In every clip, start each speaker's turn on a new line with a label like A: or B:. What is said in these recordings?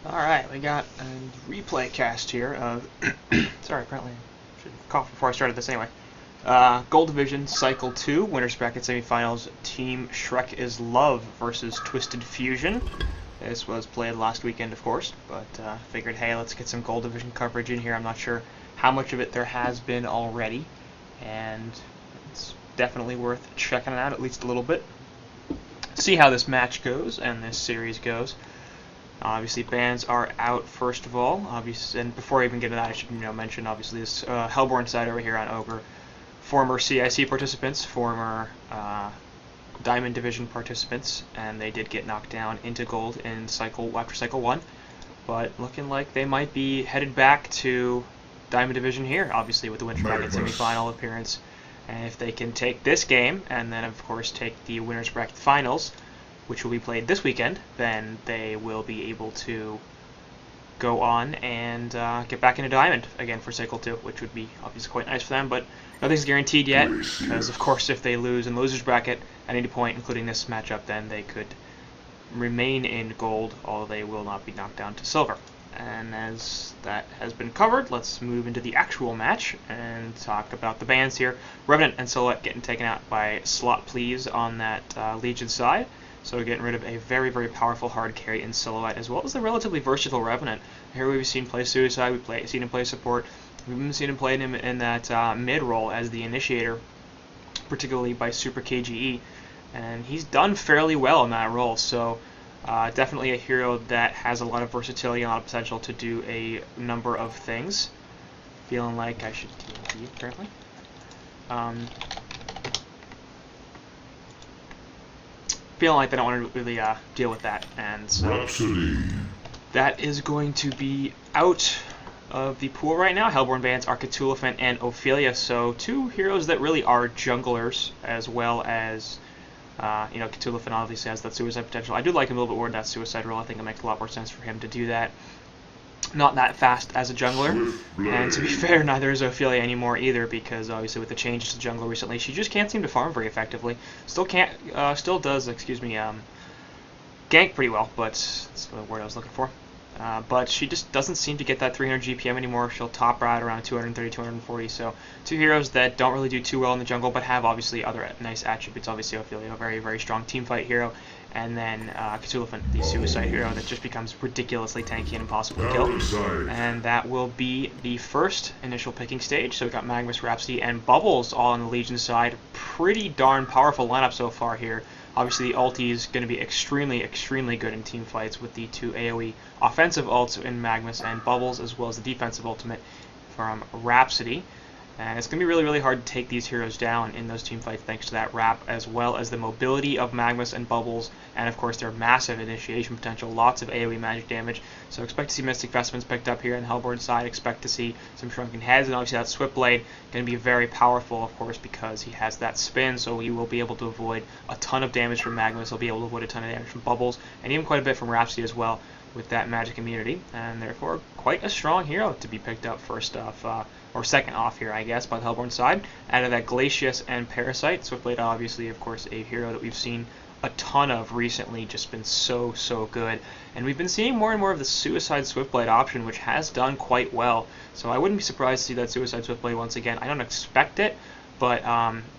A: Alright, we got a replay cast here of... sorry, apparently I should have coughed before I started this anyway. Gold Division Cycle 2, Winners Bracket Semifinals, Team Shrek is Love versus Twisted Fusion. This was played last weekend, of course, but figured, hey, let's get some Gold Division coverage in here. I'm not sure how much of it there has been already, and it's definitely worth checking it out at least a little bit. See how this match goes and this series goes. Obviously, bands are out first of all. Obviously, and before I even get into that, I should mention obviously this Hellborn side over here on Ogre, former CIC participants, former Diamond Division participants, and they did get knocked down into gold in after cycle 1. But looking like they might be headed back to Diamond Division here, obviously with the Winners Bracket semifinal appearance. And if they can take this game, and then of course take the Winners Bracket finals, which will be played this weekend, then they will be able to go on and get back into Diamond again for Cycle 2, which would be obviously quite nice for them, but nothing's guaranteed yet, because of course if they lose in Losers Bracket at any point, including this matchup, then they could remain in Gold, although they will not be knocked down to Silver. And as that has been covered, let's move into the actual match and talk about the bands here. Revenant and Silhouette getting taken out by Slot Please on that Legion side. So we're getting rid of a very, very powerful hard carry in Silhouette, as well as the relatively versatile Revenant. Here we've seen play Suicide, we've seen him play support, we've even seen him play him in that mid role as the initiator, particularly by Super KGE, and he's done fairly well in that role. So definitely a hero that has a lot of versatility and a lot of potential to do a number of things. Feeling like I should TNT apparently. Feeling like they don't want to really deal with that, and so that is going to be out of the pool right now. Hellborn bands are Cthulhuphant and Ophelia, so two heroes that really are junglers, as well as Cthulhuphant obviously has that suicide potential. I do like him a little bit more in that suicide role. I think it makes a lot more sense for him to do that. Not that fast as a jungler, and to be fair, neither is Ophelia anymore either, because obviously with the changes to jungle recently, she just can't seem to farm very effectively. Still does, gank pretty well, but that's the word I was looking for. But she just doesn't seem to get that 300 GPM anymore. She'll top out around 230, 240. So two heroes that don't really do too well in the jungle, but have obviously other nice attributes. Obviously Ophelia, a very, very strong teamfight hero. And then Cthulhuphant, the suicide hero that just becomes ridiculously tanky and impossible to kill. And that will be the first initial picking stage. So we've got Magnus, Rhapsody, and Bubbles all on the Legion side. Pretty darn powerful lineup so far here. Obviously the ulti is going to be extremely, extremely good in team fights with the two AoE offensive ults in Magnus and Bubbles, as well as the defensive ultimate from Rhapsody. And it's going to be really, really hard to take these heroes down in those team fights thanks to that wrap, as well as the mobility of Magnus and Bubbles, and of course their massive initiation potential, lots of AoE magic damage. So expect to see Mystic Vestments picked up here on the Hellborn side, expect to see some Shrunken Heads, and obviously that Switchblade going to be very powerful, of course, because he has that spin, so he will be able to avoid a ton of damage from Magnus, he'll be able to avoid a ton of damage from Bubbles, and even quite a bit from Rhapsody as well, with that magic immunity, and therefore quite a strong hero to be picked up first off, or second off here, I guess, by the Hellborn side. Out of that Glacius and Parasite, Switchblade obviously, of course, a hero that we've seen a ton of recently, just been so, so good. And we've been seeing more and more of the Suicide Switchblade option, which has done quite well. So I wouldn't be surprised to see that Suicide Switchblade once again. I don't expect it, but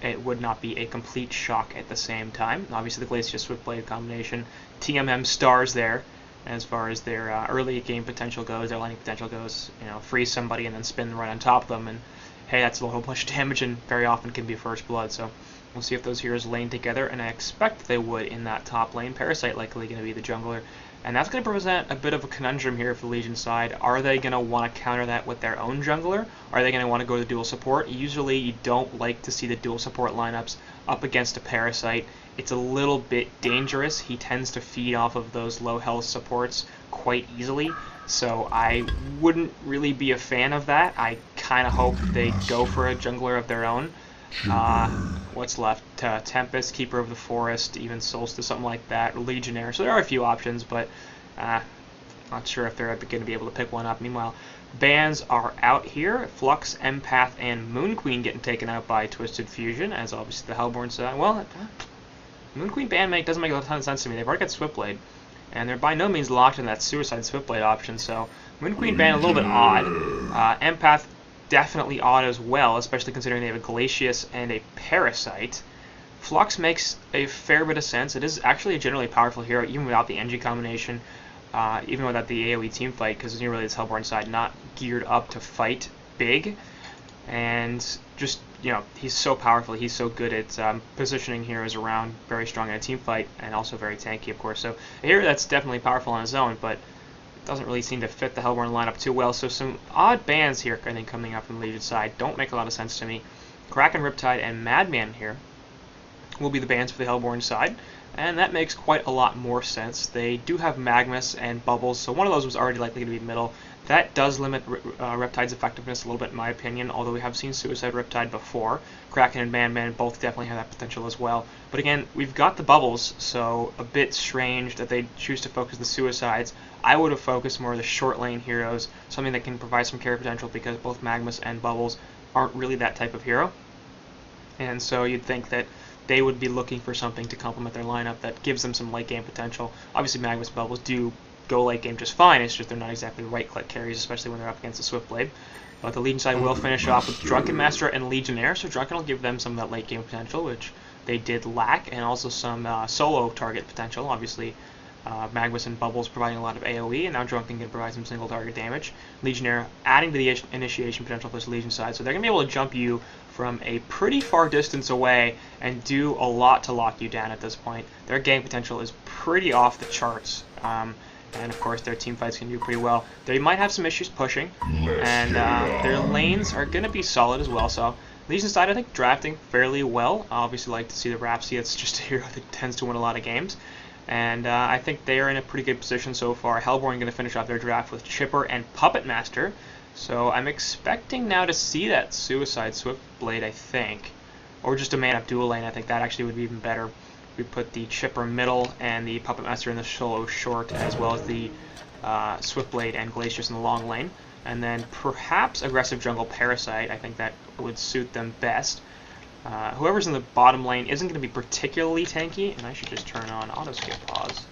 A: it would not be a complete shock at the same time. Obviously the Glacius Switchblade combination, TMM stars there. As far as their early game potential goes, their landing potential goes, freeze somebody and then spin right on top of them, and hey, that's a whole bunch of damage and very often can be first blood. So we'll see if those heroes lane together, and I expect they would in that top lane. Parasite likely going to be the jungler, and that's going to present a bit of a conundrum here for the Legion side. Are they going to want to counter that with their own jungler? Are they going to want to go to the dual support? Usually you don't like to see the dual support lineups up against a Parasite. It's a little bit dangerous. He tends to feed off of those low health supports quite easily, so I wouldn't really be a fan of that. I kind of hope they go for a jungler of their own. What's left? Tempest, Keeper of the Forest, even Solstice, something like that, Legionnaire. So there are a few options, but not sure if they're going to be able to pick one up. Meanwhile, bands are out here. Flux, Empath, and Moon Queen getting taken out by Twisted Fusion, as obviously the Hellborn side. Well, Moon Queen ban doesn't make a ton of sense to me. They've already got Switchblade. and they're by no means locked in that Suicide Swiftblade option, so Moon Queen ban a little bit odd. Empath definitely odd as well, especially considering they have a Glacius and a Parasite. Flux makes a fair bit of sense. It is actually a generally powerful hero, even without the NG combination, even without the AoE team fight, because really this Hellborn side not geared up to fight big. And just, he's so powerful, he's so good at positioning heroes around, very strong in a team fight, and also very tanky, of course. So a hero that's definitely powerful on his own, but doesn't really seem to fit the Hellborn lineup too well. So some odd bans here, I think, coming up from the Legion side don't make a lot of sense to me. Kraken, Riptide, and Madman here will be the bans for the Hellborn side, and that makes quite a lot more sense. They do have Magmus and Bubbles, so one of those was already likely to be middle. That does limit Riptide's effectiveness a little bit, in my opinion, although we have seen Suicide Riptide before. Kraken and Madman both definitely have that potential as well. But again, we've got the Bubbles, so a bit strange that they choose to focus the Suicides. I would have focused more of the short lane heroes, something that can provide some carry potential, because both Magmus and Bubbles aren't really that type of hero. And so you'd think that they would be looking for something to complement their lineup that gives them some late game potential. Obviously, Magmus and Bubbles do go late game just fine, it's just they're not exactly right-click carries, especially when they're up against the Swiftblade. But the Legion side will finish off with Drunken Master and Legionnaire, so Drunken will give them some of that late game potential, which they did lack, and also some solo target potential. Obviously, Magmus and Bubbles providing a lot of AoE, and now Drunken can provide some single target damage. Legionnaire adding to the initiation potential for this Legion side, so they're going to be able to jump you from a pretty far distance away and do a lot to lock you down at this point. Their game potential is pretty off the charts. And of course their team fights can do pretty well. They might have some issues pushing, and their lanes are going to be solid as well. So Legion side, I think, drafting fairly well. I obviously like to see the Rhapsody. It's just a hero that tends to win a lot of games. And I think they are in a pretty good position so far. Hellborn going to finish off their draft with Chipper and Puppet Master. So I'm expecting now to see that Suicide Swiftblade, I think. Or just a man-up dual lane. I think that actually would be even better. We put the Chipper middle and the Puppet Master in the solo short, as well as the Swiftblade and Glacius in the long lane. And then perhaps Aggressive Jungle Parasite. I think that would suit them best. Whoever's in the bottom lane isn't going to be particularly tanky, and I should just turn on auto skip pause.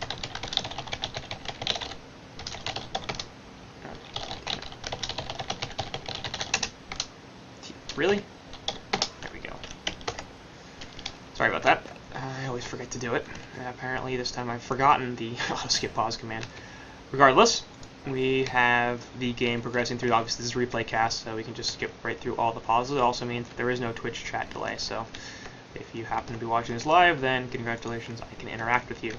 A: Really? There we go. Sorry about that. I always forget to do it. Apparently this time I've forgotten the auto skip pause command. Regardless, we have the game progressing through. Obviously this is replay cast, so we can just skip right through all the pauses. It also means that there is no Twitch chat delay, so if you happen to be watching this live, then congratulations, I can interact with you.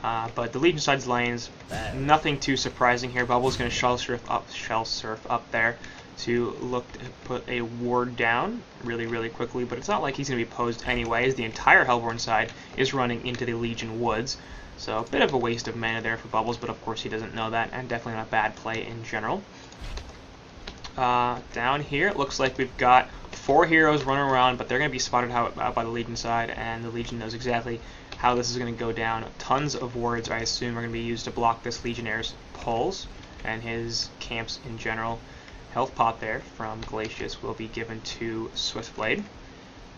A: But the Legion side's lanes, nothing too surprising here. Bubble's going to shell surf up there to look to put a ward down really quickly, but it's not like he's going to be posed anyways. The entire Hellborn side is running into the Legion woods, so a bit of a waste of mana there for Bubbles, but of course he doesn't know that, and definitely not a bad play in general. Down here, it looks like we've got 4 heroes running around, but they're going to be spotted out by the Legion side, and the Legion knows exactly how this is going to go down. Tons of wards, I assume, are going to be used to block this Legionnaire's pulls and his camps in general. Health pot there from Glacius will be given to Swiftblade.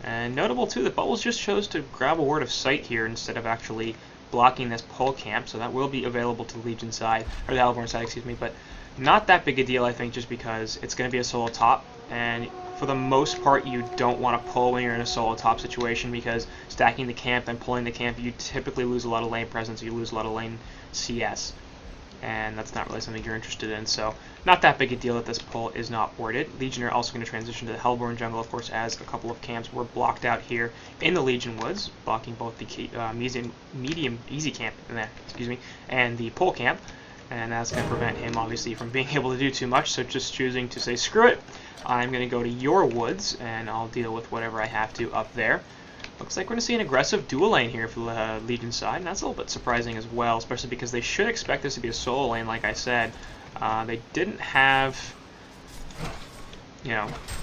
A: And notable too that Bubbles just chose to grab a Word of Sight here instead of actually blocking this pull camp, so that will be available to the Legion side, or the Hellborn side, excuse me, but not that big a deal, I think, just because it's going to be a solo top, and for the most part you don't want to pull when you're in a solo top situation, because stacking the camp and pulling the camp, you typically lose a lot of lane presence, you lose a lot of lane CS. And that's not really something you're interested in, so not that big a deal that this pull is not warded. Legionnaire also going to transition to the Hellborn jungle, of course, as a couple of camps were blocked out here in the Legion woods, blocking both the medium easy camp and the pull camp, and that's going to prevent him obviously from being able to do too much. So just choosing to say screw it, I'm going to go to your woods and I'll deal with whatever I have to up there. Looks like we're going to see an aggressive dual lane here for the Legion side, and that's a little bit surprising as well, especially because they should expect this to be a solo lane, like I said. They didn't have,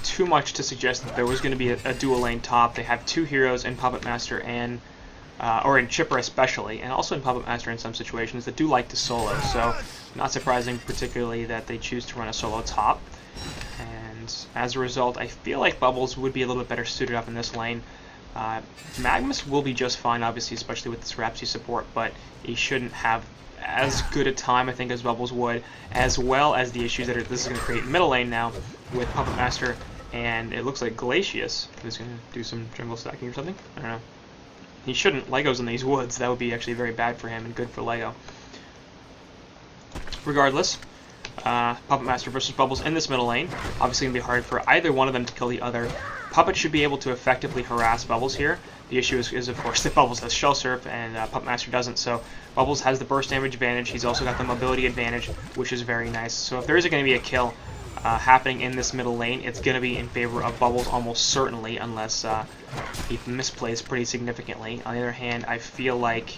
A: too much to suggest that there was going to be a dual lane top. They have 2 heroes in Puppet Master and, or in Chipper especially, and also in Puppet Master in some situations that do like to solo, so not surprising particularly that they choose to run a solo top. And as a result, I feel like Bubbles would be a little bit better suited up in this lane. Magmus will be just fine, obviously, especially with this Rhapsody support, but he shouldn't have as good a time, I think, as Bubbles would, as well as the issues that this is going to create middle lane now with Puppet Master, and it looks like Glacius is going to do some jungle stacking or something. I don't know. He shouldn't. Lego's in these woods. That would be actually very bad for him and good for Lego. Regardless, Puppet Master versus Bubbles in this middle lane. Obviously, going to be hard for either one of them to kill the other. Puppet should be able to effectively harass Bubbles here. The issue is of course, that Bubbles has Shell Surf and Puppet Master doesn't, so Bubbles has the burst damage advantage. He's also got the mobility advantage, which is very nice. So if there is going to be a kill happening in this middle lane, it's going to be in favor of Bubbles almost certainly, unless he misplays pretty significantly. On the other hand, I feel like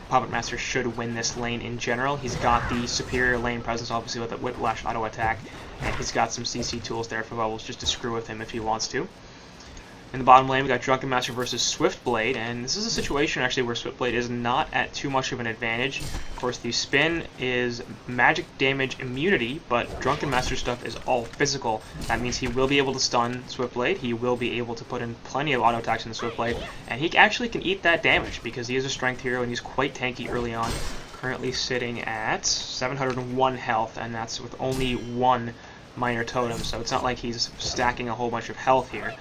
A: Puppet Master should win this lane in general. He's got the superior lane presence, obviously, with the Whiplash auto attack, and he's got some CC tools there for Bubbles just to screw with him if he wants to. In the bottom lane, we got Drunken Master versus Swiftblade, and this is a situation actually where Swiftblade is not at too much of an advantage. Of course, the spin is magic damage immunity, but Drunken Master stuff is all physical. That means he will be able to stun Swiftblade, he will be able to put in plenty of auto attacks in the Swiftblade, and he actually can eat that damage because he is a strength hero and he's quite tanky early on. Currently sitting at 701 health, and that's with only one minor totem, so it's not like he's stacking a whole bunch of health here.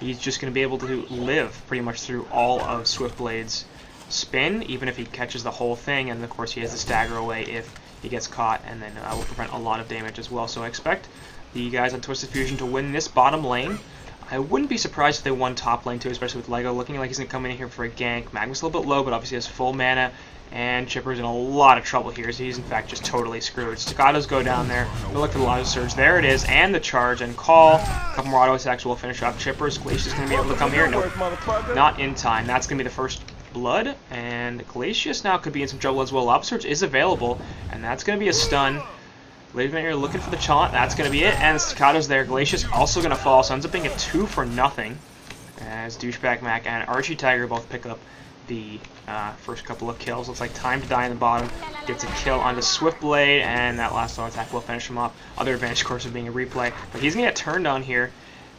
A: He's just going to be able to live pretty much through all of Swiftblade's spin, even if he catches the whole thing, and of course he has to stagger away if he gets caught, and then will prevent a lot of damage as well. So I expect the guys on Twisted Fusion to win this bottom lane. I wouldn't be surprised if they won top lane too, especially with Lego looking like he's going to come in here for a gank. Magma's a little bit low, but obviously has full mana, and Chipper's in a lot of trouble here, so he's in fact just totally screwed. Staccatos go down there, we'll look for the Lotto Surge, there it is, and the charge and call. A couple more auto attacks will finish off Chipper's. Glacius going to be able to come here, nope, not in time. That's going to be the first blood, and Glacius now could be in some trouble as well. Lotto Surge is available, and that's going to be a stun. Ladies and gentlemen, looking for the taunt, that's going to be it, and Staccatos there. Glacius also going to fall, so ends up being a 2 for nothing, as Douchebag Mac and Archie Tiger both pick up the first couple of kills. Looks like Time to Die in the bottom gets a kill onto Swiftblade, and that last auto attack will finish him off. Other advantage, of course, of being a replay, but he's going to get turned on here,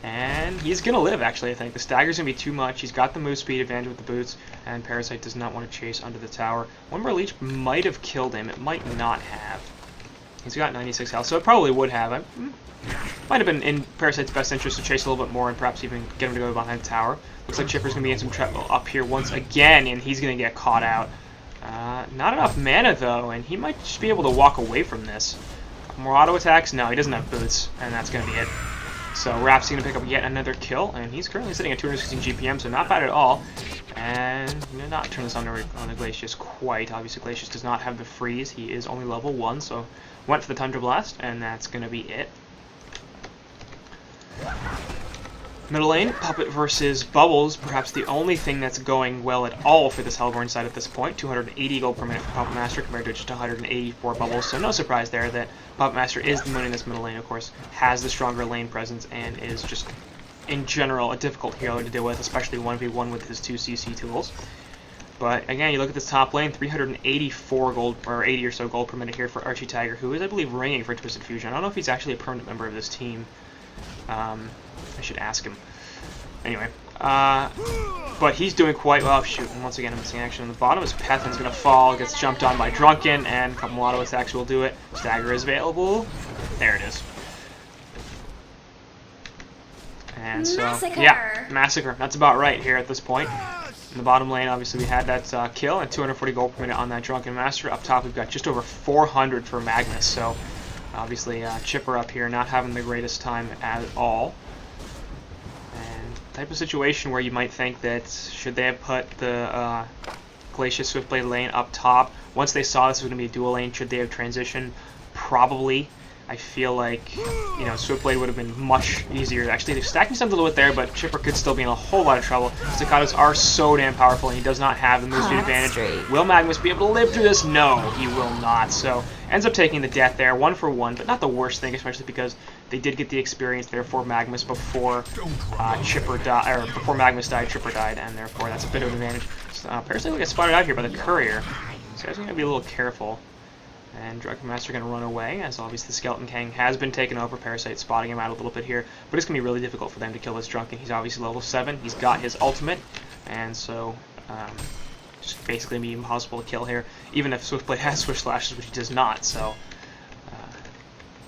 A: and he's going to live, actually, I think. The stagger's going to be too much. He's got the move speed advantage with the boots, and Parasite does not want to chase under the tower. One more leech might have killed him. It might not have. He's got 96 health, so it probably would have. Might have been in Parasite's best interest to chase a little bit more and perhaps even get him to go behind the tower. Looks like Chipper's going to be in some trouble up here once again, and he's going to get caught out. Not enough mana, though, and he might just be able to walk away from this. More auto attacks? No, he doesn't have boots, and that's going to be it. So Rap's going to pick up yet another kill, and he's currently sitting at 216 GPM, so not bad at all. And not turn this on the Glacius quite. Obviously, Glacius does not have the freeze. He is only level 1, so went for the Tundra Blast, and that's going to be it. Middle lane, Puppet versus Bubbles, perhaps the only thing that's going well at all for this Hellborn side at this point. 280 gold per minute for Puppet Master compared to just 184 Bubbles, so no surprise there that Puppet Master is the winning this middle lane, of course, has the stronger lane presence, and is just, in general, a difficult hero to deal with, especially 1v1 with his 2 CC tools. But again, you look at this top lane, 384 gold, or 80 or so gold per minute here for Archie Tiger, who is, I believe, ringing for Twisted Fusion. I don't know if he's actually a permanent member of this team. I should ask him. Anyway, but he's doing quite well. Shoot, and once again, I'm missing action on the bottom. His Pathan's going to fall, gets jumped on by Drunken, and a couple auto attacks will do it. Stagger is available. There it is. And so, yeah, Massacre. That's about right here at this point. In the bottom lane, obviously, we had that kill and 240 gold per minute on that Drunken Master. Up top, we've got just over 400 for Magnus, so obviously, Chipper up here not having the greatest time at all. And type of situation where you might think that should they have put the Glacius Swiftblade lane up top, once they saw this was going to be a dual lane, should they have transitioned? Probably. I feel like, Swiftblade would have been much easier. Actually, they're stacking something a little bit there, but Chipper could still be in a whole lot of trouble. Staccatos are so damn powerful, and he does not have the move speed advantage. Will Magnus be able to live through this? No, he will not. So, ends up taking the death there, 1 for 1, but not the worst thing, especially because they did get the experience there for Magnus before Chipper died, or before Magnus died, Chipper died, and therefore that's a bit of an advantage. Parasite will get spotted out here by the Courier, so guys are going to be a little careful. And Drunken Master going to run away, as obviously the Skeleton King has been taken over. Parasite spotting him out a little bit here, but it's going to be really difficult for them to kill this Drunken. He's obviously level 7. He's got his ultimate, and so It's basically be impossible to kill here, even if Swiftblade has Swift Slashes, which he does not. So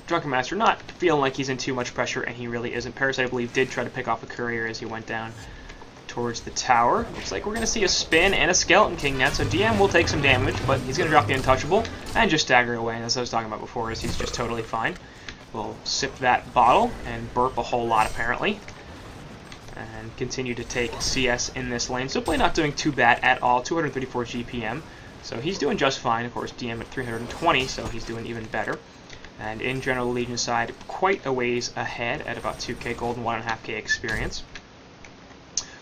A: Drunken Master not feeling like he's in too much pressure, and he really isn't. Parasite, I believe, did try to pick off a courier as he went down towards the tower. Looks like we're going to see a spin and a Skeleton King net, so DM will take some damage, but he's going to drop the Untouchable and just stagger away. And as I was talking about before, is he's just totally fine. We'll sip that bottle and burp a whole lot, apparently, and continue to take CS in this lane. Swiftblade not doing too bad at all, 234 GPM, so he's doing just fine. Of course, DM at 320, so he's doing even better. And in general, the Legion side, quite a ways ahead at about 2k gold and 1.5k experience.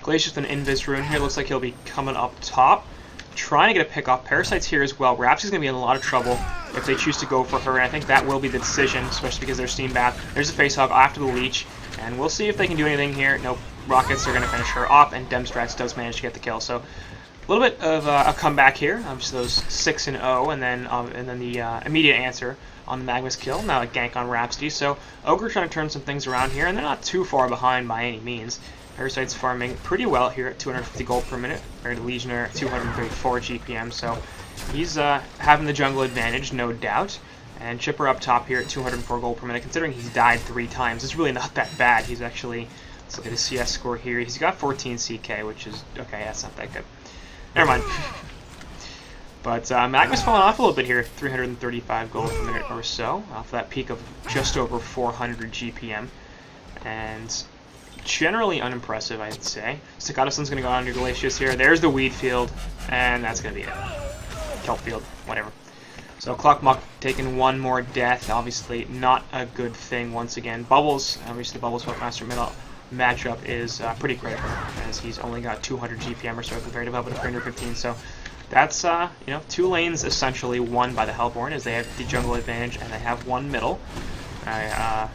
A: Glacius with an Invis rune here. Looks like he'll be coming up top, trying to get a pick off. Parasite's here as well. Rhapsody's going to be in a lot of trouble if they choose to go for her, and I think that will be the decision, especially because they're Steam Bath. There's a face hug after the leech, and we'll see if they can do anything here. Nope. Rockets are going to finish her off, and Demstrax does manage to get the kill. So a little bit of a comeback here. Obviously those 6-0, and then the immediate answer on the Magma's kill. Now a gank on Rhapsody. So Ogre trying to turn some things around here, and they're not too far behind by any means. Parasite's farming pretty well here at 250 gold per minute, compared to Legionnaire at 234 GPM, so he's having the jungle advantage, no doubt. And Chipper up top here at 204 gold per minute, considering he's died 3 times. It's really not that bad. He's actually, let's look at his CS score here. He's got 14 CK, which is, okay, that's not that good. Never mind. But Magma's falling off a little bit here, 335 gold per minute or so, off that peak of just over 400 GPM. And generally unimpressive, I'd say. Staccato Sun's going to go on to Glacius here. There's the Weed Field, and that's going to be it. Kelp Field, whatever. So Clockmuck taking one more death. Obviously not a good thing once again. Bubbles, obviously the Bubbles Master middle matchup is pretty critical, as he's only got 200 GPM or so at the very top of 315. So that's, you know, 2 lanes essentially won by the Hellborn, as they have the jungle advantage and they have 1 middle. I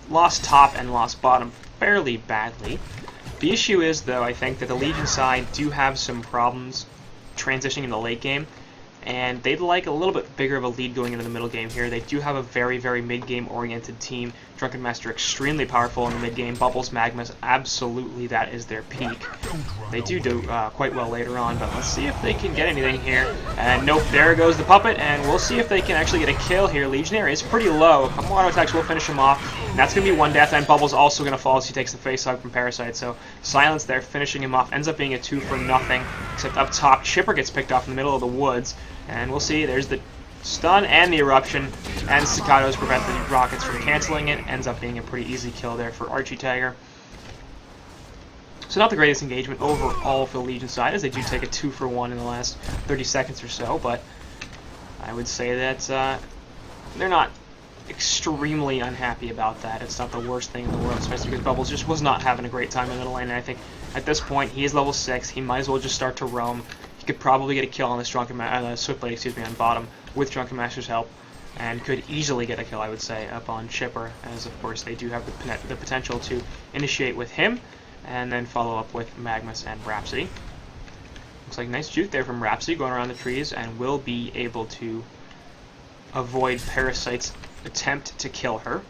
A: lost top and lost bottom fairly badly. The issue is, though, I think that the Legion side do have some problems transitioning in the late game, and they'd like a little bit bigger of a lead going into the middle game here. They do have a very, very mid-game oriented team. Drunken Master extremely powerful in the mid-game. Bubbles, Magmas, absolutely that is their peak. They do quite well later on, but let's see if they can get anything here. And nope, there goes the puppet, and we'll see if they can actually get a kill here. Legionnaire is pretty low. A couple auto attacks will finish him off, and that's going to be 1 death, and Bubbles also going to fall as he takes the face hug from Parasite. So silence there, finishing him off. Ends up being a 2 for nothing, except up top, Chipper gets picked off in the middle of the woods. And we'll see, there's the stun and the eruption, and Staccatos prevent the rockets from canceling it. Ends up being a pretty easy kill there for Archie Tiger. So not the greatest engagement overall for the Legion side, as they do take a 2 for 1 in the last 30 seconds or so, but I would say that they're not extremely unhappy about that. It's not the worst thing in the world, especially because Bubbles just was not having a great time in the middle lane, and I think at this point he is level 6, he might as well just start to roam. He could probably get a kill on this Swiftblade, excuse me, on bottom with Drunken Master's help, and could easily get a kill, I would say, up on Chipper, as of course they do have the potential to initiate with him, and then follow up with Magmas and Rhapsody. Looks like nice juke there from Rhapsody going around the trees, and will be able to avoid Parasite's attempt to kill her.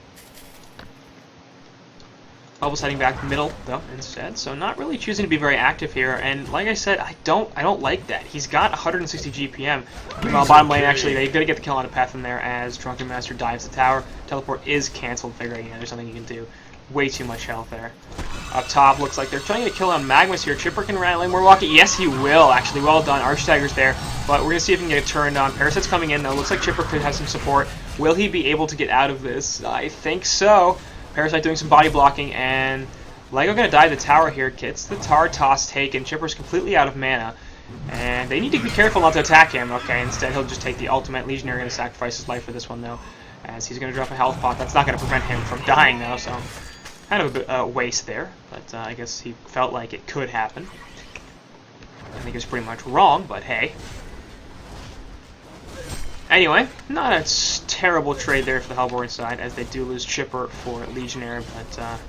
A: Bubbles heading back middle though instead, so not really choosing to be very active here. And like I said, I don't like that. He's got 160 GPM. Well, bottom lane actually, they gotta get the kill on a path in there as Drunken Master dives the tower. Teleport is cancelled, figuring there's something you can do. Way too much health there. Up top, looks like they're trying to get a kill on Magmas here. Chipper can run lane more walkie. Yes, he will actually. Well done. Archtiger's there, but we're gonna see if we can get it turned on. Parasite's coming in though. Looks like Chipper could have some support. Will he be able to get out of this? I think so. Parasite doing some body blocking, and Lego gonna dive the tower here. Gets the Tar Toss taken. Chipper's completely out of mana, and they need to be careful not to attack him. Okay, instead he'll just take the ultimate. Legionnaire gonna sacrifice his life for this one though, as he's gonna drop a health pot. That's not gonna prevent him from dying though, so kind of a bit waste there. But I guess he felt like it could happen. I think it's pretty much wrong, but hey. Anyway, not a terrible trade there for the Hellborn side, as they do lose Chipper for Legionnaire, but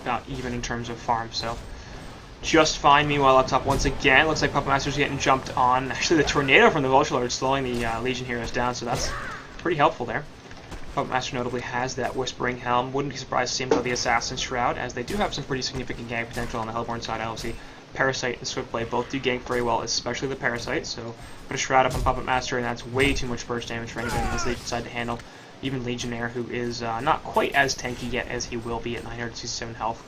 A: about even in terms of farm, so just fine. Meanwhile, up top once again, looks like Puppet Master's getting jumped on. Actually, the tornado from the Vulture Lord slowing the Legion heroes down, so that's pretty helpful there. Puppet Master notably has that Whispering Helm. Wouldn't be surprised to see him go the Assassin's Shroud, as they do have some pretty significant gang potential on the Hellborn side. Obviously, Parasite and Swiftblade both do gank very well, especially the Parasite, so put a Shroud up on Puppet Master, and that's way too much burst damage for anybody unless they decide to handle. Even Legionnaire, who is not quite as tanky yet as he will be at 967 health.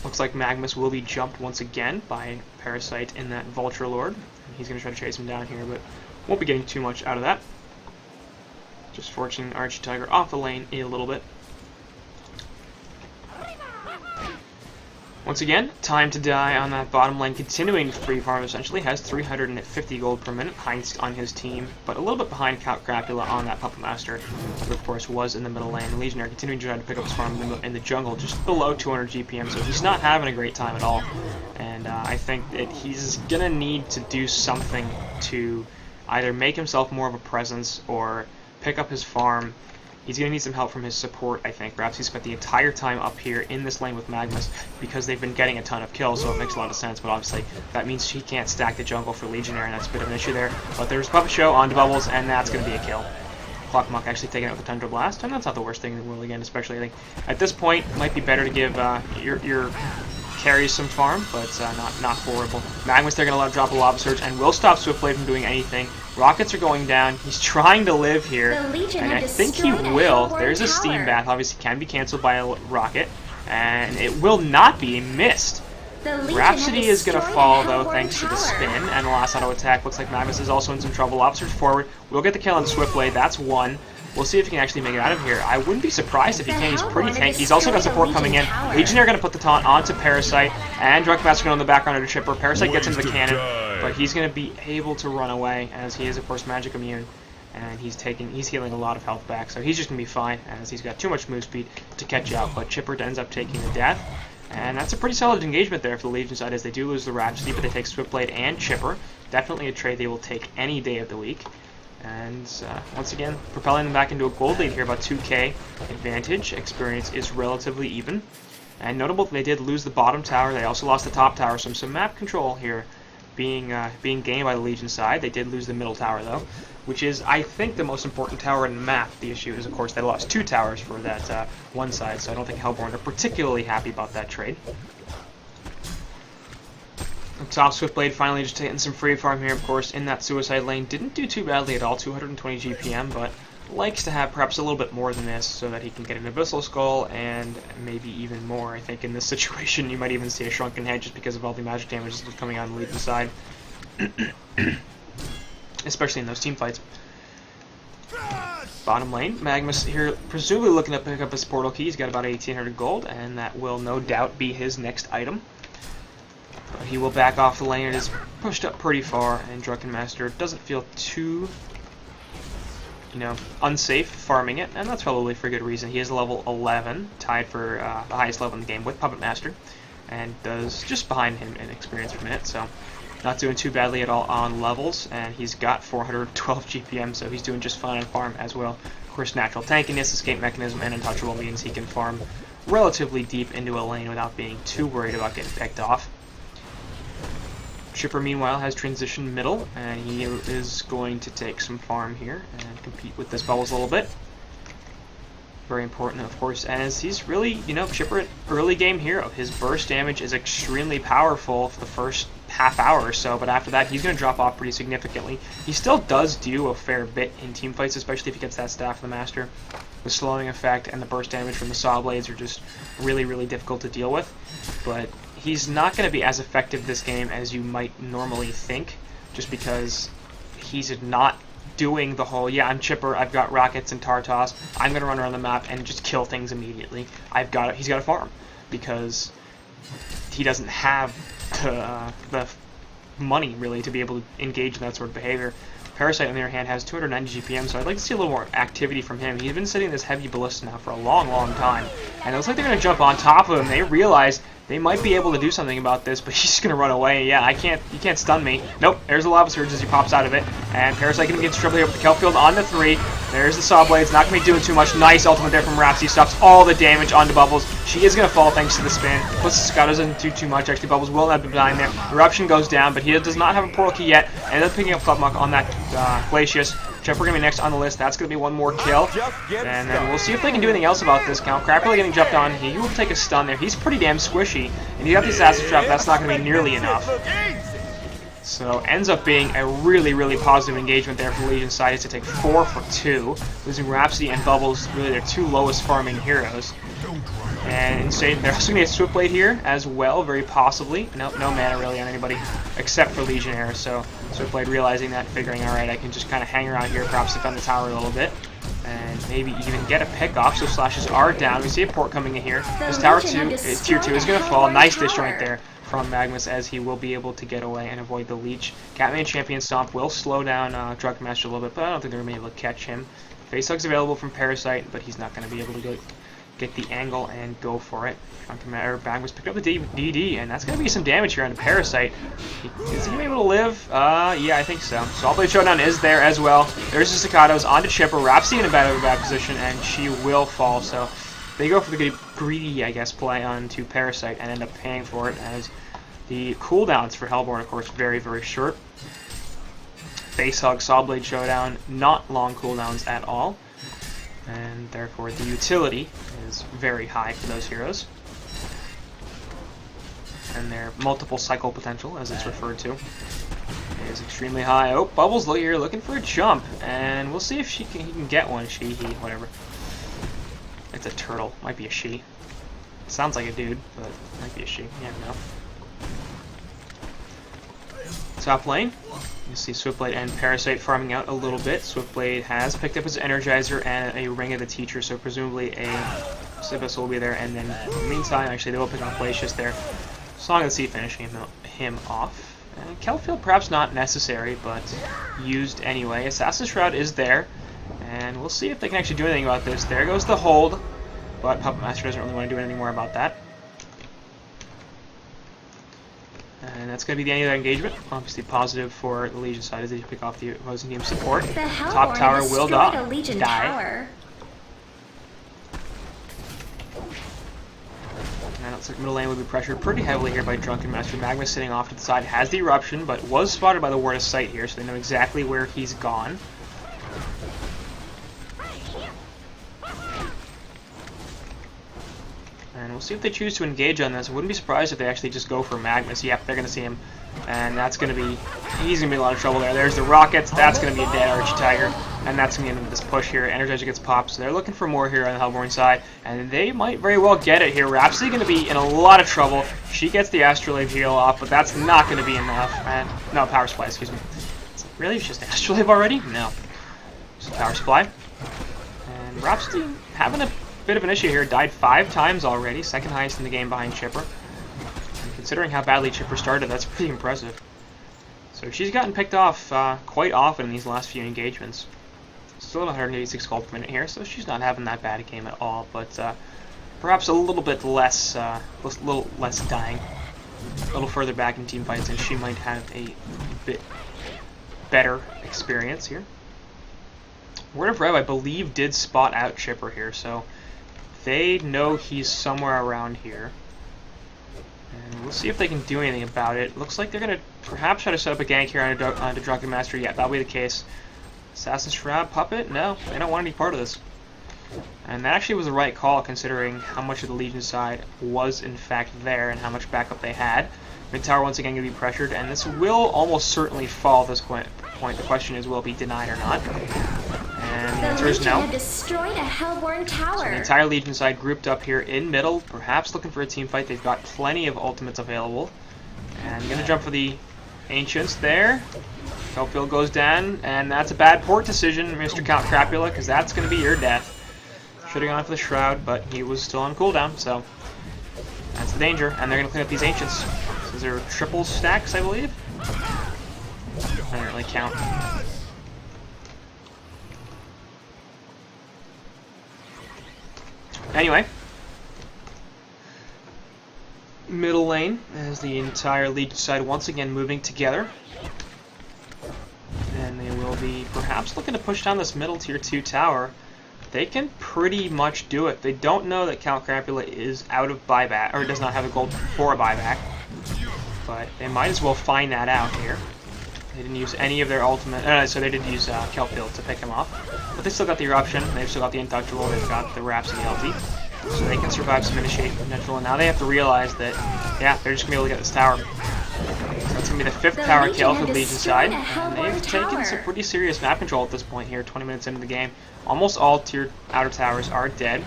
A: Looks like Magnus will be jumped once again by Parasite in that Vulture Lord. He's going to try to chase him down here, but won't be getting too much out of that. Just forcing Archie Tiger off the lane a little bit. Once again, time to die on that bottom lane, continuing free farm essentially, has 350 gold per minute, Heinz on his team, but a little bit behind Count Crapula on that Puppet Master, who of course was in the middle lane. Legionnaire continuing to try to pick up his farm in the jungle, just below 200 GPM, so he's not having a great time at all. And I think that he's going to need to do something to either make himself more of a presence or pick up his farm. He's going to need some help from his support, I think. Perhaps he spent the entire time up here in this lane with Magnus because they've been getting a ton of kills, so it makes a lot of sense. But obviously, that means he can't stack the jungle for Legionnaire, and that's a bit of an issue there. But there's Puppet Show onto Bubbles, and that's going to be a kill. Clockmuck actually taking out with the Tundra Blast, and that's not the worst thing in the world again, especially I think at this point it might be better to give your carries some farm, but not horrible. Magnus, they're going to let him drop a Lava Surge, and will stop Swiftblade from doing anything. Rockets are going down. He's trying to live here, and I think he will. There's a Steam Bath. Obviously can be cancelled by a rocket, and it will not be missed. Rhapsody is going to fall, though, thanks to the spin, and the last auto attack. Looks like Magnus is also in some trouble. Lava Surge forward. We'll get the kill on Swiftblade. That's one. We'll see if he can actually make it out of here. I wouldn't be surprised if he can. He's pretty tanky. He's also got support coming in. Legionnaire going to put the taunt onto Parasite, and Drunk Master going on the background under Chipper. Parasite gets into the cannon, but he's going to be able to run away, as he is, of course, magic immune, and he's healing a lot of health back, so he's just going to be fine, as he's got too much move speed to catch out. But Chipper ends up taking the death, and that's a pretty solid engagement there for the Legion side, as they do lose the Rhapsody, but they take Swiftblade and Chipper. Definitely a trade they will take any day of the week. And once again, propelling them back into a gold lead here, about 2k advantage. Experience is relatively even. And notable, they did lose the bottom tower. They also lost the top tower, so some map control here being gained by the Legion side. They did lose the middle tower, though, which is, I think, the most important tower in the map. The issue is, of course, they lost 2 towers for that one side, so I don't think Hellborn are particularly happy about that trade. Top Swiftblade finally just taking some free farm here, of course, in that suicide lane. Didn't do too badly at all, 220 GPM, but likes to have perhaps a little bit more than this so that he can get an Abyssal Skull and maybe even more. I think in this situation you might even see a Shrunken Head just because of all the magic damage that's coming on the Legion side. Especially in those team fights. Bottom lane, Magnus here presumably looking to pick up his portal key. He's got about 1800 gold, and that will no doubt be his next item. But he will back off the lane. It is pushed up pretty far, and Drunken Master doesn't feel too, unsafe farming it, and that's probably for good reason. He is level 11, tied for the highest level in the game with Puppet Master, and does just behind him in experience per minute, so not doing too badly at all on levels, and he's got 412 GPM, so he's doing just fine on farm as well. Of course, natural tankiness, escape mechanism, and untouchable means he can farm relatively deep into a lane without being too worried about getting picked off. Chipper, meanwhile, has transitioned middle, and he is going to take some farm here and compete with this Bubbles a little bit. Very important, of course, as he's really, Chipper, early game hero. His burst damage is extremely powerful for the first half hour or so, but after that, he's going to drop off pretty significantly. He still does do a fair bit in team fights, especially if he gets that Staff of the Master. The slowing effect and the burst damage from the Saw Blades are just really, really difficult to deal with, but he's not going to be as effective this game as you might normally think, just because he's not doing the whole, yeah, I'm Chipper, I've got rockets and Tartos, I'm going to run around the map and just kill things immediately. He's got to farm, because he doesn't have the money, really, to be able to engage in that sort of behavior. Parasite, on the other hand, has 290 GPM, so I'd like to see a little more activity from him. He's been sitting this heavy ballista now for a long, long time, and it looks like they're going to jump on top of him. They realize they might be able to do something about this, but he's just going to run away. Yeah, you can't stun me. Nope, there's a Lava Surge as he pops out of it, and Parasite going to get triple here with the Kelpfield on the 3. There's the Saw Blades, not going to be doing too much. Nice ultimate there from Rhapsody, stops all the damage onto Bubbles. She is going to fall thanks to the spin. Plus the Scout doesn't do too much. Actually, Bubbles will end up dying there. Eruption goes down, but he does not have a portal key yet. Ends up picking up Clubmuck on that Glacius. Chipper going to be next on the list. That's going to be one more kill. And then we'll see if they can do anything else about this. Count Crapula getting jumped on. He will take a stun there. He's pretty damn squishy. And you got the Assassin Trap. That's not going to be nearly enough. So ends up being a really, really positive engagement there for the Legion side. It's to take 4 for 2. Losing Rhapsody and Bubbles, really their two lowest farming heroes. And Insane, they're also going to get Swiftblade here as well, very possibly. No mana really on anybody except for Legionnaire. So Swiftblade realizing that, figuring, alright, I can just kind of hang around here, perhaps defend the tower a little bit. And maybe even get a pick off, so slashes are down. We see a port coming in here. This tower 2, tier 2 is going to fall. Nice disjoint there from Magnus, as he will be able to get away and avoid the leech. Catman Champion Stomp will slow down Drunken Master a little bit, but I don't think they're going to be able to catch him. Facehug's available from Parasite, but he's not going to be able to get the angle and go for it. Magnus picked up the DD, and that's going to be some damage here on the Parasite. Is he going to be able to live? Yeah, I think so. So All-Blade Showdown is there as well. There's the Staccatos onto Chipper. Rhapsody in a bad position, and she will fall. So they go for the greedy, I guess, play onto Parasite and end up paying for it, as the cooldowns for Hellborn, of course, very, very short. Facehug, Sawblade Showdown, not long cooldowns at all. And therefore the utility is very high for those heroes. And their multiple cycle potential, as it's referred to, is extremely high. Oh, Bubbles here looking for a jump, and we'll see if he can get one. She, he, whatever. It's a turtle. Might be a she. It sounds like a dude, but it might be a she. You never know. Top lane, you see Swiftblade and Parasite farming out a little bit. Swiftblade has picked up his Energizer and a Ring of the Teacher, so presumably a Sibus will be there. And then in the meantime, actually, they will pick up Glacius there. Song of the Sea finishing him off. And Kelfield perhaps not necessary, but used anyway. Assassin's Shroud is there, and we'll see if they can actually do anything about this. There goes the hold, but Puppet Master doesn't really want to do anything more about that. And that's going to be the end of that engagement. Obviously positive for the Legion side as they pick off the opposing team support. Top tower will die. And it looks like middle lane will be pressured pretty heavily here by Drunken Master. Magnus sitting off to the side has the Eruption, but was spotted by the Ward of Sight here, so they know exactly where he's gone. And we'll see if they choose to engage on this. I wouldn't be surprised if they actually just go for Magnus. Yep, they're going to see him. And that's going to be... he's going to be in a lot of trouble there. There's the Rockets. That's going to be a dead Archie Tiger. And that's going to get into this push here. Energizer gets popped, so they're looking for more here on the Hellborn side. And they might very well get it here. Rhapsody going to be in a lot of trouble. She gets the Astrolabe heal off, but that's not going to be enough. And no, Power Supply, excuse me. Really? It's just Astrolabe already? No. Just Power Supply. And Rhapsody having a bit of an issue here. Died 5 times already, second highest in the game behind Chipper. And considering how badly Chipper started, that's pretty impressive. So she's gotten picked off quite often in these last few engagements. Still at 186 gold per minute here, so she's not having that bad a game at all. But perhaps a little bit less, dying, a little further back in team fights, and she might have a bit better experience here. Word of Rev, I believe, did spot out Chipper here, so they know he's somewhere around here. And we'll see if they can do anything about it. Looks like they're going to perhaps try to set up a gank here onto Drunken Master. Yeah, that'll be the case. Assassin's Shroud, Puppet? No, they don't want any part of this. And that actually was the right call, considering how much of the Legion side was in fact there and how much backup they had. Mid tower once again going to be pressured, and this will almost certainly fall at this point. The question is, will it be denied or not? And the answer is no.
B: Destroyed a Hellborn tower.
A: So the entire Legion side grouped up here in middle, perhaps looking for a team fight. They've got plenty of ultimates available. And going to jump for the Ancients there. Kelfield goes down, and that's a bad port decision, Mr. Count Crapula, because that's going to be your death. Should have gone for the Shroud, but he was still on cooldown, so that's the danger. And they're going to clean up these Ancients. So these are triple stacks, I believe. I don't really count. Anyway, middle lane as the entire Legion side once again moving together. And they will be perhaps looking to push down this middle tier 2 tower. They can pretty much do it. They don't know that Count Crapula is out of buyback, or does not have a gold for a buyback. But they might as well find that out here. They didn't use any of their ultimate, so they did use Kelpfield to pick him off. But they still got the Eruption, they've still got the Inductable, they've got the Rhapsody LT. So they can survive some initiate potential, and now they have to realize that, yeah, they're just going to be able to get this tower. So that's going to be the 5th tower kill for the Legion side, and they've taken some pretty serious map control at this point here, 20 minutes into the game. Almost all tier outer towers are dead.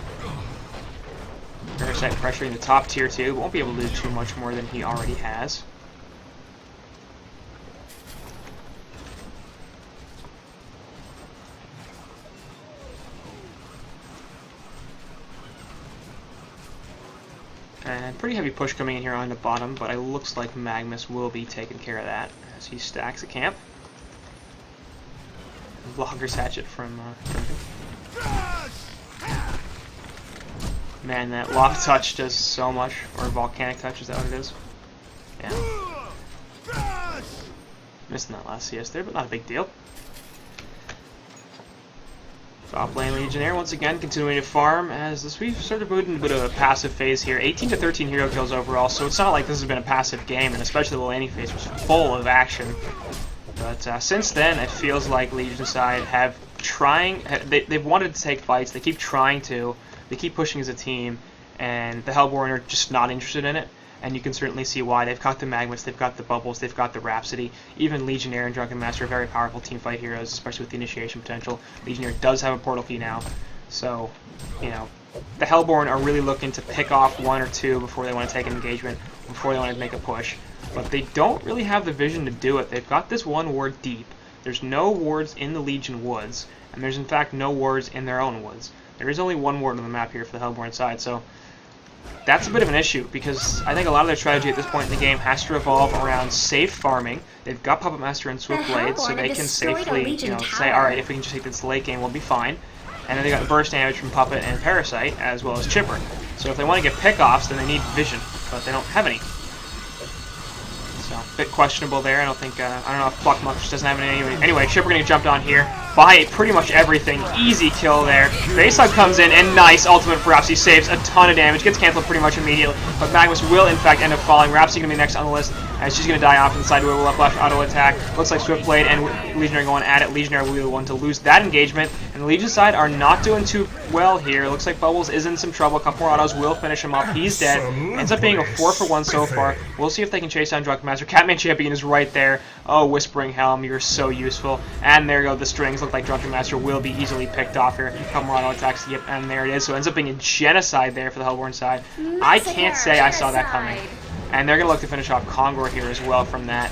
A: Parasite pressuring the top tier 2, won't be able to do too much more than he already has. And pretty heavy push coming in here on the bottom, but it looks like Magnus will be taking care of that as he stacks a camp. Vlogger's Hatchet from Man, that Lava Touch does so much, or Volcanic Touch, is that what it is? Yeah. Missing that last CS there, but not a big deal. Top lane Legionnaire once again continuing to farm as we've sort of moved into a bit of a passive phase here. 18 to 13 hero kills overall, so it's not like this has been a passive game, and especially the laning phase was full of action. But since then, it feels like Legion side have they've wanted to take fights. They keep trying to. They keep pushing as a team, and the Hellborn are just not interested in it. And you can certainly see why. They've got the Magnus, they've got the Bubbles, they've got the Rhapsody. Even Legionnaire and Drunken Master are very powerful teamfight heroes, especially with the initiation potential. Legionnaire does have a portal key now, so, you know, the Hellborn are really looking to pick off one or two before they want to take an engagement, before they want to make a push. But they don't really have the vision to do it. They've got this one ward deep. There's no wards in the Legion woods, and there's in fact no wards in their own woods. There is only one ward on the map here for the Hellborn side, so that's a bit of an issue, because I think a lot of their strategy at this point in the game has to revolve around safe farming. They've got Puppet Master and Swiftblade, so they can safely, say, alright, if we can just take this late game, we'll be fine. And then they got burst damage from Puppet and Parasite, as well as Chipper. So if they want to get pickoffs, then they need vision, but they don't have any. So, a bit questionable there. I don't know if Pluckmuck just doesn't have any anyway. Chipper getting jumped on here. Buy pretty much everything. Easy kill there. Baseline comes in, and nice ultimate for Rhapsody. Saves a ton of damage. Gets cancelled pretty much immediately. But Magnus will, in fact, end up falling. Rhapsody going to be next on the list, as she's going to die off inside with a left flash auto attack. Looks like Swiftblade and Legionnaire going at it. Legionnaire will be the one to lose that engagement. And the Legion side are not doing too well here. Looks like Bubbles is in some trouble. A couple more autos will finish him off. He's dead. Ends up being a 4-for-1 so far. We'll see if they can chase down Drunken Master. Catman Champion is right there. Oh, Whispering Helm, you're so useful. And there go the strings. Look like Drunken Master will be easily picked off here. A couple more auto attacks. Yep, and there it is. So it ends up being a genocide there for the Hellborn side. I can't say I saw that coming. And they're going to look to finish off Kongor here as well from that.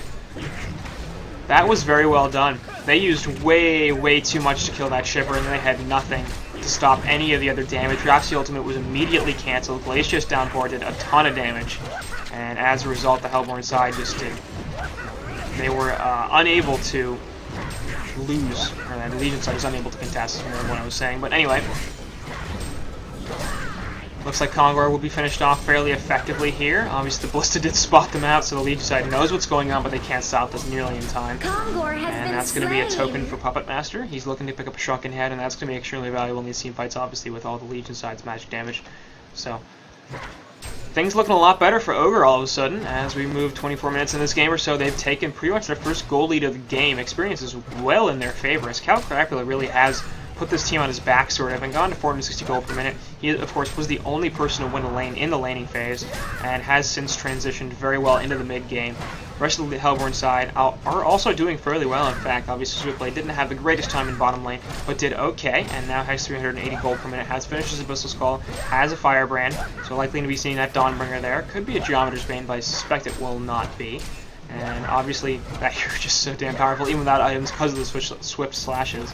A: That was very well done. They used way too much to kill that Shipper, and they had nothing to stop any of the other damage. Rhapsody Ultimate was immediately cancelled. Glacius Downpour did a ton of damage. And as a result, the Hellborn side just did. They were unable to lose, or the Legion side was unable to contest, is what I was saying. But anyway, looks like Kongor will be finished off fairly effectively here. Obviously, the Ballista did spot them out, so the Legion side knows what's going on, but they can't stop this nearly in time. And that's going to be a token for Puppet Master. He's looking to pick up a Shrunken Head, and that's going to be extremely valuable in these team fights, obviously, with all the Legion side's magic damage. So, things looking a lot better for Ogre all of a sudden. As we move 24 minutes in this game or so, they've taken pretty much their first goal lead of the game. Experience is well in their favor, as Cal Crapula really has put this team on his back, sort of, and gone to 460 gold per minute. He, of course, was the only person to win a lane in the laning phase, and has since transitioned very well into the mid-game. The rest of the Hellborn side are also doing fairly well, in fact. Obviously, Swiftblade didn't have the greatest time in bottom lane, but did okay, and now has 380 gold per minute, has finished his Abyssal Skull, has a Firebrand, so likely to be seeing that Dawnbringer there. Could be a Geometer's Bane, but I suspect it will not be. And obviously, that hero is just so damn powerful, even without items, because of the swift slashes.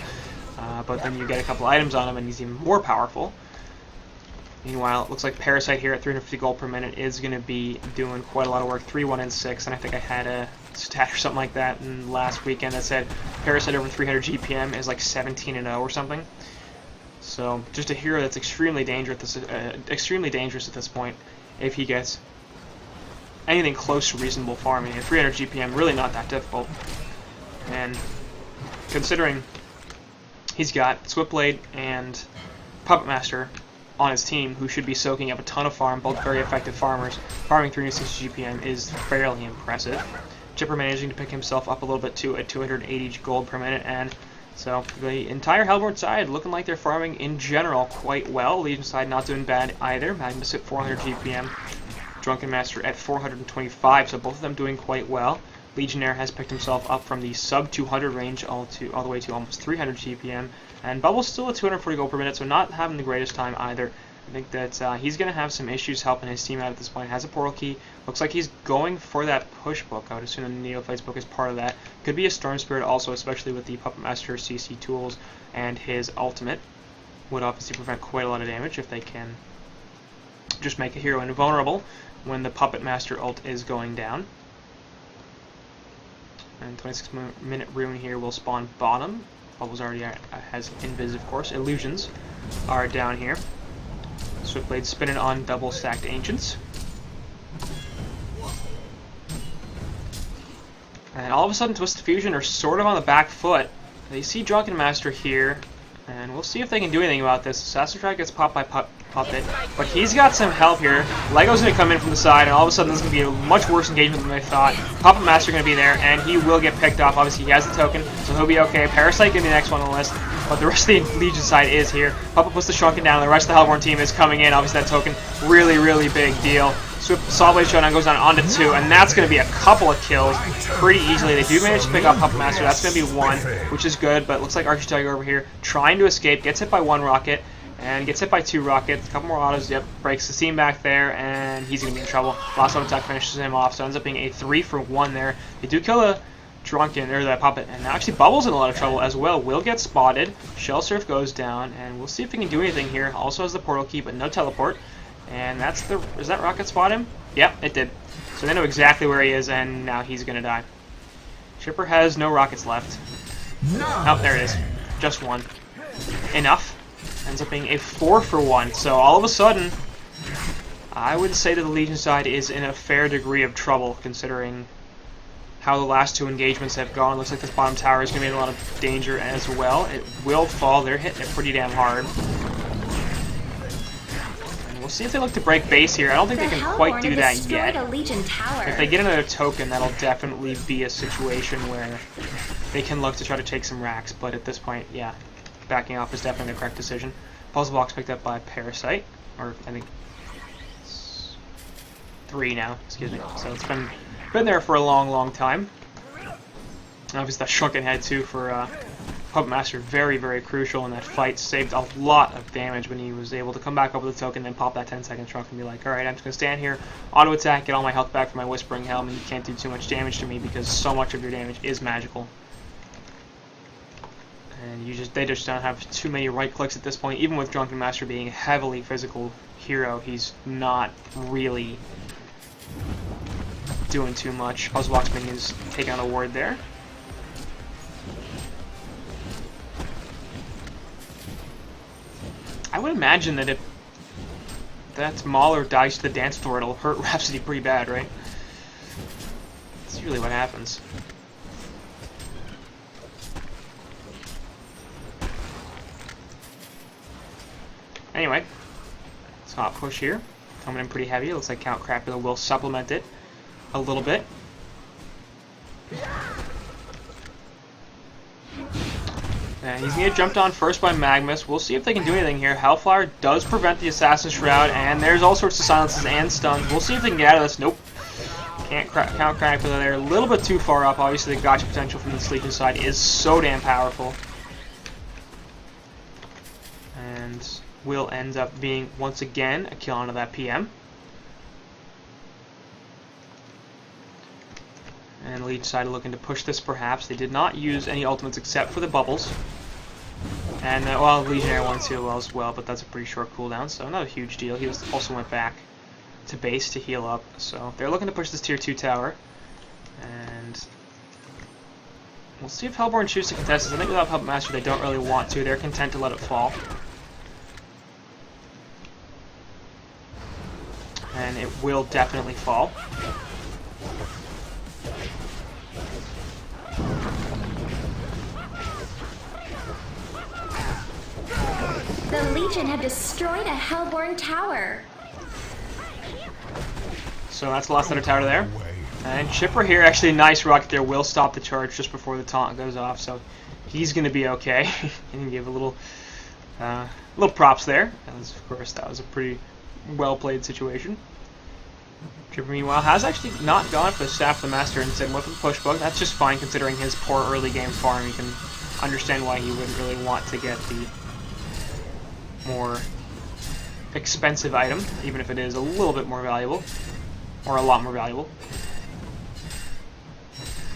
A: But then you get a couple items on him and he's even more powerful. Meanwhile, it looks like Parasite here at 350 gold per minute is going to be doing quite a lot of work. 3-1 and 6, and I think I had a stat or something like that in last weekend that said Parasite over 300 GPM is like 17-0 or something. So just a hero that's extremely dangerous at this point if he gets anything close to reasonable farming. At 300 GPM, really not that difficult. And considering he's got Swiftblade and Puppet Master on his team, who should be soaking up a ton of farm, both very effective farmers. Farming 360 GPM is fairly impressive. Chipper managing to pick himself up a little bit too at 280 gold per minute, and so the entire Hellborn side looking like they're farming in general quite well. Legion side not doing bad either. Magnus at 400 GPM, Drunken Master at 425, so both of them doing quite well. Legionnaire has picked himself up from the sub 200 range all the way to almost 300 GPM, and Bubble's still at 240 gold per minute, so not having the greatest time either. I think that he's going to have some issues helping his team out at this point. Has a portal key. Looks like he's going for that push book. I would assume the Neophytes book is part of that. Could be a Storm Spirit also, especially with the Puppet Master CC tools and his ultimate. Would obviously prevent quite a lot of damage if they can just make a hero invulnerable when the Puppet Master ult is going down. And 26-minute rune here will spawn bottom. Bubbles already has invis, of course. Illusions are down here. Swiftblade spinning on double stacked ancients. And all of a sudden Twisted Fusion are sort of on the back foot. They see Drunken Master here, and we'll see if they can do anything about this. Assassin's Strike gets popped by Puppet, but he's got some help here. Lego's going to come in from the side, and all of a sudden this is going to be a much worse engagement than they thought. Puppet Master going to be there, and he will get picked off. Obviously he has the token, so he'll be okay. Parasite going to be the next one on the list. But the rest of the Legion side is here. Puppet puts the Shrunken down, and the rest of the Hellborn team is coming in. Obviously that token, really, really big deal. Sawblade Showdown goes down onto 2, and that's going to be a couple of kills pretty easily. They do manage to pick up Puppet Master. That's going to be 1, which is good, but looks like Archer Tiger over here trying to escape. Gets hit by 1 rocket, and gets hit by 2 rockets. A couple more autos, yep, breaks the seam back there, and he's going to be in trouble. Last auto attack finishes him off, so ends up being a 3 for 1 there. They do kill the Drunken, or the Puppet, and actually Bubble's in a lot of trouble as well. Will get spotted. Shell Surf goes down, and we'll see if he can do anything here. Also has the portal key, but no teleport. And that's the... Does that rocket spot him? Yep, it did. So they know exactly where he is, and now he's gonna die. Chipper has no rockets left. Oh, there it is. Just 1. Enough. Ends up being a 4 for 1. So all of a sudden, I would say that the Legion side is in a fair degree of trouble, considering how the last 2 engagements have gone. Looks like this bottom tower is going to be in a lot of danger as well. It will fall. They're hitting it pretty damn hard. And we'll see if they look to break base here. I don't think they can quite do that yet. If they get another token, that'll definitely be a situation where they can look to try to take some racks. But at this point, yeah, backing off is definitely the correct decision. Puzzle box picked up by Parasite, or I think it's 3 now, excuse me. So it's been there for a long time. Obviously that Shrunken head too for Puppet Master, very, very crucial in that fight. Saved a lot of damage when he was able to come back up with the token, then pop that 10-second Shrunk and be like, alright, I'm just going to stand here, auto attack, get all my health back from my Whispering Helm, and you can't do too much damage to me because so much of your damage is magical. And they just don't have too many right clicks at this point. Even with Drunken Master being a heavily physical hero, he's not really doing too much. Puzzle box minions taking on a ward there. I would imagine that if that Mauler dies to the dance floor, it'll hurt Rhapsody pretty bad, right? That's usually what happens. Anyway, let's hot push here. Coming in pretty heavy. It looks like Count Crapula will supplement it a little bit. And he's going to get jumped on first by Magnus. We'll see if they can do anything here. Hellflower does prevent the Assassin's Shroud, and there's all sorts of silences and stuns. We'll see if they can get out of this. Nope. Can't Count Crapula there. A little bit too far up. Obviously, the gotcha potential from the Legion side is so damn powerful. And will end up being, once again, a kill onto that PM. And the Legion side looking to push this perhaps. They did not use any ultimates except for the bubbles. And, well, Legionnaire won too as well, but that's a pretty short cooldown, so not a huge deal. He also went back to base to heal up. So they're looking to push this tier 2 tower. And we'll see if Hellborn choose to contest this. I think without Puppet Master they don't really want to. They're content to let it fall. And it will definitely fall.
B: The Legion have destroyed a Hellborn tower.
A: So that's the last of their tower there. And Chipper here, actually, nice rocket there, will stop the charge just before the taunt goes off, so he's going to be okay. And give a little props there, as of course that was a pretty well-played situation. Chipper, meanwhile, has actually not gone for the Staff of the Master, instead went for the push bug. That's just fine considering his poor early game farm. You can understand why he wouldn't really want to get the more expensive item, even if it is a little bit more valuable, or a lot more valuable.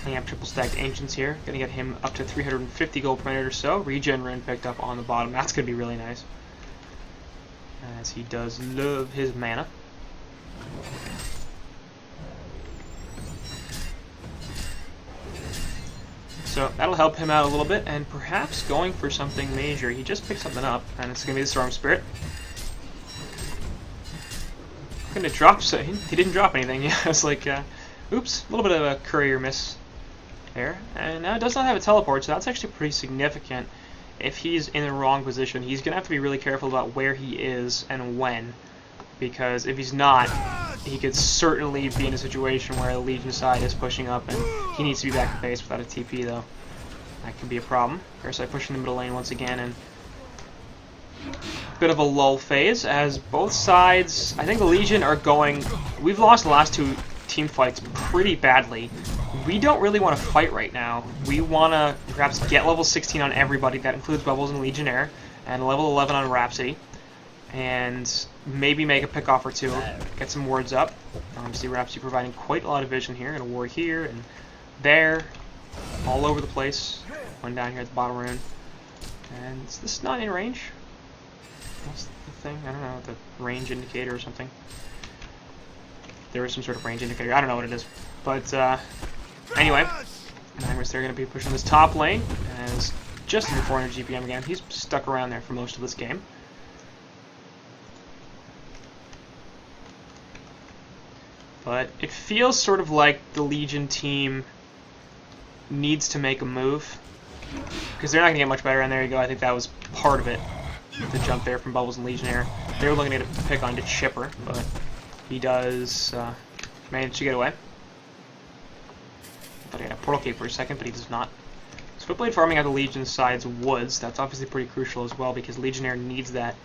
A: Playing up triple stacked Ancients here, gonna get him up to 350 gold per minute or so. Regen Rune picked up on the bottom, that's gonna be really nice, as he does love his mana. So that'll help him out a little bit, and perhaps going for something major. He just picked something up, and it's going to be the Storm Spirit. Going to drop, so he didn't drop anything. Yeah, I was like, oops, a little bit of a courier miss there. And now it does not have a teleport, so that's actually pretty significant. If he's in the wrong position, he's going to have to be really careful about where he is and when. Because if he's not, he could certainly be in a situation where the Legion side is pushing up and he needs to be back to base without a TP, though. That could be a problem. Parasite pushing the middle lane once again, and a bit of a lull phase as both sides, I think the Legion are going, we've lost the last two team fights pretty badly. We don't really want to fight right now. We want to perhaps get level 16 on everybody, that includes Bubbles and Legionnaire, and level 11 on Rhapsody. And maybe make a pick off or two, get some wards up. See Rhapsody providing quite a lot of vision here. Gonna ward here and there, all over the place. One down here at the bottom rune. And is this not in range? What's the thing? I don't know, the range indicator or something. There is some sort of range indicator. I don't know what it is. But anyway, Magnus, they're gonna be pushing this top lane as just under 400 GPM again. He's stuck around there for most of this game. But it feels sort of like the Legion team needs to make a move, because they're not going to get much better, and there you go, I think that was part of it, the jump there from Bubbles and Legionnaire. They were looking to pick onto Chipper, but he does manage to get away. I thought he had a Portal Cape for a second, but he does not. Swiftblade farming out the Legion side's woods, that's obviously pretty crucial as well, because Legionnaire needs that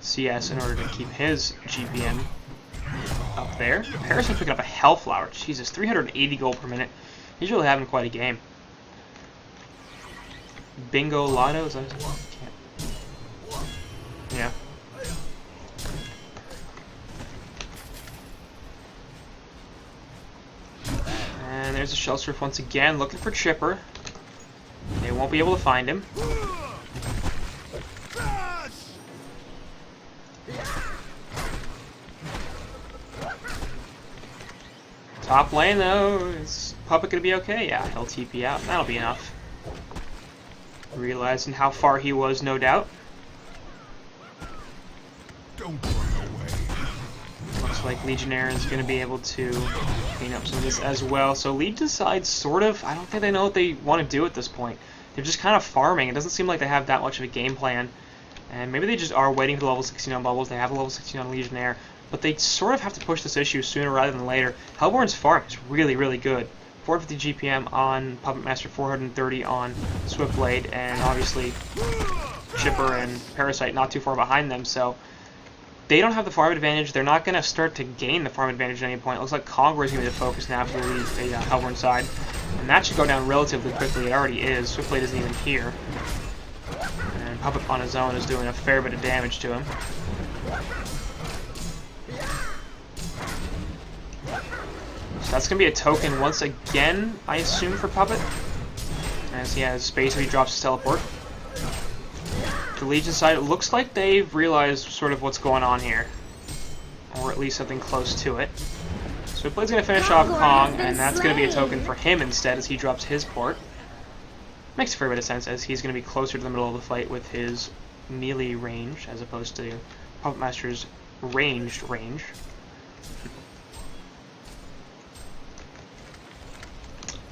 A: CS in order to keep his GPM up there. Parasite picking up a Hellflower. Jesus, 380 gold per minute. He's really having quite a game. Bingo Lotto, is that yeah. And there's a Shell Surf once again, looking for Chipper. They won't be able to find him. Top lane, though, is Puppet going to be okay? Yeah, he'll TP out. That'll be enough. Realizing how far he was, no doubt.
C: Don't run away.
A: Looks like Legionnaire is going to be able to clean up some of this as well. So Legion decides sort of, I don't think they know what they want to do at this point. They're just kind of farming. It doesn't seem like they have that much of a game plan. And maybe they just are waiting for the level 16 on Bubbles. They have a level 16 on Legionnaire. But they sort of have to push this issue sooner rather than later. Hellborn's farm is really, really good. 450 GPM on Puppet Master, 430 on Swiftblade, and obviously Chipper and Parasite not too far behind them, so they don't have the farm advantage. They're not going to start to gain the farm advantage at any point. It looks like Conqueror is going to be the focus now for the Hellborn side, and that should go down relatively quickly. It already is. Swiftblade isn't even here, and Puppet on his own is doing a fair bit of damage to him. So that's going to be a token once again, I assume, for Puppet, as he has space where he drops his teleport. The Legion side, it looks like they've realized sort of what's going on here, or at least something close to it. So Blade's going to finish off Kong, and that's going to be a token for him instead as he drops his port. Makes a fair bit of sense, as he's going to be closer to the middle of the fight with his melee range, as opposed to Puppet Master's ranged range.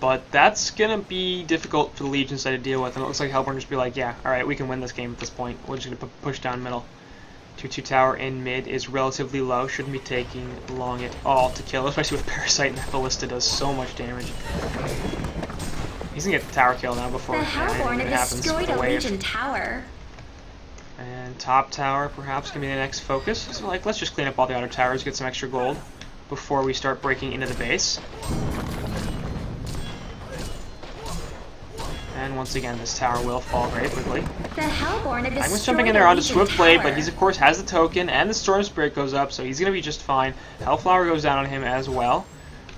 A: But that's going to be difficult for the Legion side to deal with, and it looks like Hellborn just be like, yeah, alright, we can win this game at this point. We're just going to push down middle. 2-2 tower in mid is relatively low. Shouldn't be taking long at all to kill, especially with Parasite, and that Ballista does so much damage. He's gonna get the tower kill now before
B: The Hellborn
A: anything
B: have
A: happens with
B: destroyed
A: the
B: a
A: wave.
B: Legion tower.
A: And top tower perhaps gonna be the next focus. So like, let's just clean up all the outer towers, get some extra gold before we start breaking into the base. And once again, this tower will fall very quickly.
B: The Hellborn have
A: Magma's
B: destroyed
A: jumping in
B: a
A: there onto
B: Legion
A: Swiftblade,
B: tower.
A: but he's of course has the token, and the Storm Spirit goes up, so he's gonna be just fine. Hellflower goes down on him as well,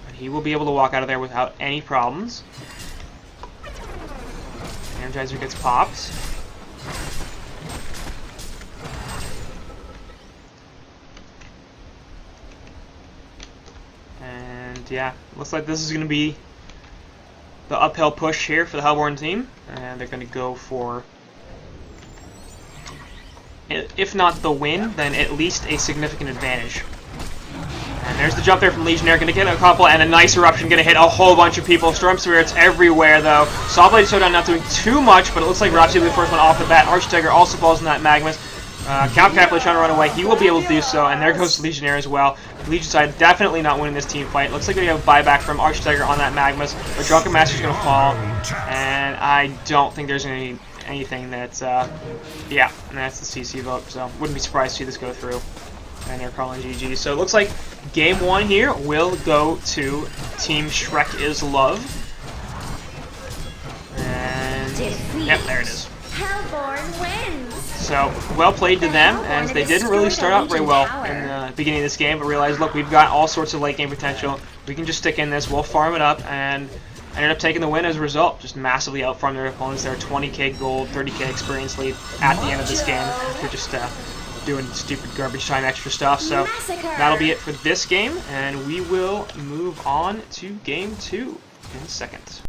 A: but he will be able to walk out of there without any problems. Energizer gets popped. And yeah, looks like this is going to be the uphill push here for the Hellborn team. And they're going to go for, if not the win, then at least a significant advantage. And there's the jump there from Legionnaire, going to get a couple, and a nice eruption, going to hit a whole bunch of people. Storm Spirits everywhere, though. Sawblade Showdown not doing too much, but it looks like Rapsi will be the first one off the bat. Archtiger also falls in that Magmas. Count Capital trying to run away. He will be able to do so, and there goes Legionnaire as well. Legion side definitely not winning this team fight. Looks like we have a buyback from Archtiger on that Magmas, but Drunken Master's going to fall, and I don't think there's anything that's, yeah, and that's the CC vote, so wouldn't be surprised to see this go through. And they're calling GG. So it looks like game one here will go to Team Shrek is Love. And yep, there it is.
B: Hellborn wins.
A: So well played to them, as they didn't really start out very well in the beginning of this game, but realized, look, we've got all sorts of late game potential. We can just stick in this, we'll farm it up, and ended up taking the win as a result. Just massively outfarmed their opponents. They're 20k gold, 30k experience lead at the end of this game. They're just doing stupid garbage time extra stuff. So that'll be it for this game, and we will move on to game two in a second.